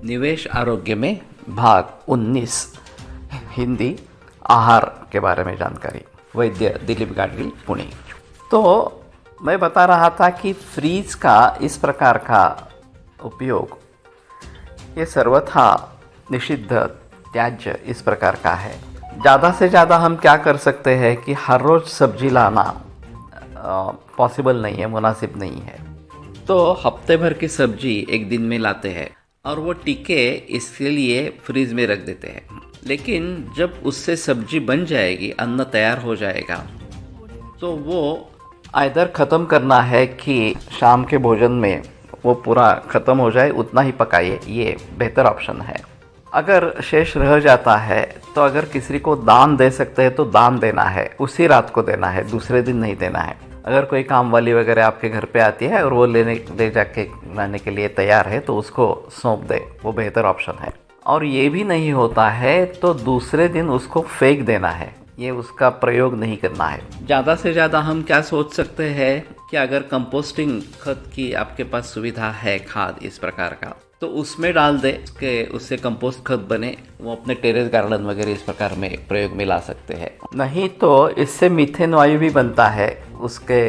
निवेश आरोग्य में भाग 19 हिंदी आहार के बारे में जानकारी। वैद्य दिलीप गाडगिल, पुणे। तो मैं बता रहा था कि फ्रीज का इस प्रकार का उपयोग ये सर्वथा निषिद्ध त्याज्य इस प्रकार का है। ज़्यादा से ज़्यादा हम क्या कर सकते हैं कि हर रोज़ सब्जी लाना पॉसिबल नहीं है, मुनासिब नहीं है। तो हफ्ते भर की सब्जी एक दिन में लाते हैं और वो टिके इसके लिए फ्रीज में रख देते हैं। लेकिन जब उससे सब्जी बन जाएगी, अन्न तैयार हो जाएगा, तो वो आइदर ख़त्म करना है कि शाम के भोजन में वो पूरा ख़त्म हो जाए, उतना ही पकाइए, ये बेहतर ऑप्शन है। अगर शेष रह जाता है तो अगर किसी को दान दे सकते हैं तो दान देना है, उसी रात को देना है, दूसरे दिन नहीं देना है। अगर कोई काम वाली वगैरह आपके घर पे आती है और वो ले जाके लाने के लिए तैयार है तो उसको सौंप दे, वो बेहतर ऑप्शन है। और ये भी नहीं होता है तो दूसरे दिन उसको फेंक देना है, ये उसका प्रयोग नहीं करना है। ज़्यादा से ज़्यादा हम क्या सोच सकते हैं कि अगर कंपोस्टिंग खत की आपके पास सुविधा है, खाद इस प्रकार का, तो उसमें डाल दे कि उससे कंपोस्ट खत बने, वो अपने टेरेस गार्डन वगैरह इस प्रकार में प्रयोग में ला सकते हैं। नहीं तो इससे मीथेन वायु भी बनता है, उसके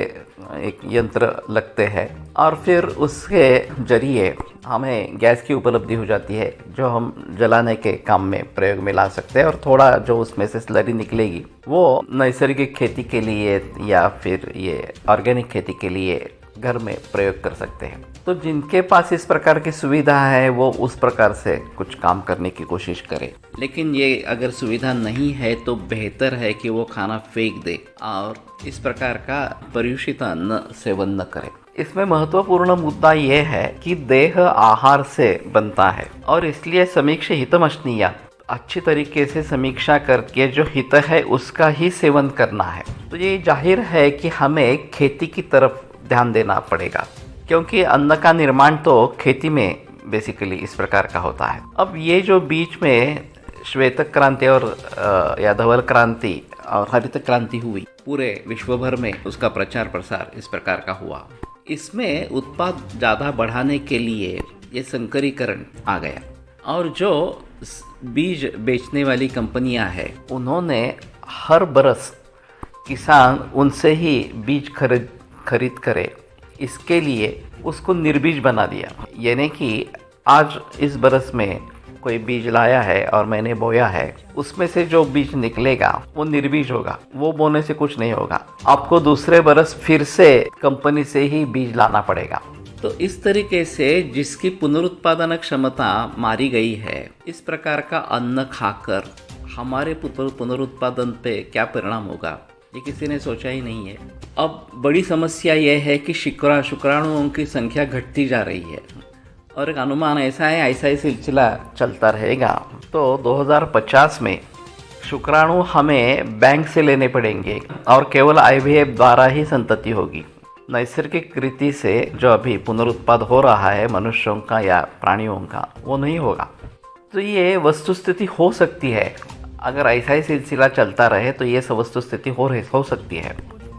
एक यंत्र लगते हैं और फिर उसके जरिए हमें गैस की उपलब्धि हो जाती है जो हम जलाने के काम में प्रयोग में ला सकते हैं। और थोड़ा जो उसमें से स्लरी निकलेगी वो नैसर्गिक खेती के लिए या फिर ये ऑर्गेनिक खेती के लिए घर में प्रयोग कर सकते हैं। तो जिनके पास इस प्रकार की सुविधा है वो उस प्रकार से कुछ काम करने की कोशिश करे। लेकिन ये अगर सुविधा नहीं है तो बेहतर है कि वो खाना फेंक दे और इस प्रकार का प्रदूषित अन्न सेवन न करे। इसमें महत्वपूर्ण मुद्दा ये है कि देह आहार से बनता है और इसलिए समीक्षा हितमश्नीया, अच्छी तरीके से समीक्षा करके जो हित है उसका ही सेवन करना है। तो ये जाहिर है कि हमें खेती की तरफ ध्यान देना पड़ेगा, क्योंकि अन्न का निर्माण तो खेती में बेसिकली इस प्रकार का होता है। अब ये जो बीच में श्वेत क्रांति और या धवल क्रांति और हरित क्रांति हुई, पूरे विश्व भर में उसका प्रचार प्रसार इस प्रकार का हुआ। इसमें उत्पाद ज़्यादा बढ़ाने के लिए ये संकरीकरण आ गया और जो बीज बेचने वाली कंपनियां हैं उन्होंने हर बरस किसान उनसे ही बीज खरीद करे, इसके लिए उसको निर्बीज बना दिया। यानी कि आज इस बरस में कोई बीज लाया है और मैंने बोया है, उसमें से जो बीज निकलेगा वो निर्बीज होगा, वो बोने से कुछ नहीं होगा। आपको दूसरे बरस फिर से कंपनी से ही बीज लाना पड़ेगा। तो इस तरीके से जिसकी पुनरुत्पादन क्षमता मारी गई है, इस प्रकार का अन्न खाकर हमारे पुनरुत्पादन पे क्या परिणाम होगा ये किसी ने सोचा ही नहीं है। अब बड़ी समस्या यह है कि शुक्राणुओं की संख्या घटती जा रही है और एक अनुमान ऐसा है ऐसा ही सिलसिला चलता रहेगा तो 2050 में शुक्राणु हमें बैंक से लेने पड़ेंगे और केवल IVF द्वारा ही संतति होगी। नैसर्गिक रीति से जो अभी पुनरुत्पाद हो रहा है मनुष्यों का या प्राणियों का, वो नहीं होगा। तो ये वस्तुस्थिति हो सकती है, अगर ऐसा ही सिलसिला चलता रहे तो ये वस्तुस्थिति हो सकती है।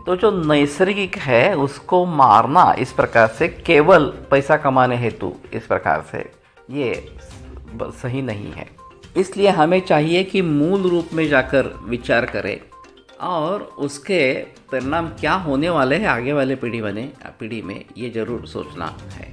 तो जो नैसर्गिक है उसको मारना इस प्रकार से केवल पैसा कमाने हेतु इस प्रकार से ये सही नहीं है। इसलिए हमें चाहिए कि मूल रूप में जाकर विचार करें और उसके परिणाम क्या होने वाले हैं आगे वाले पीढ़ी में ये ज़रूर सोचना है।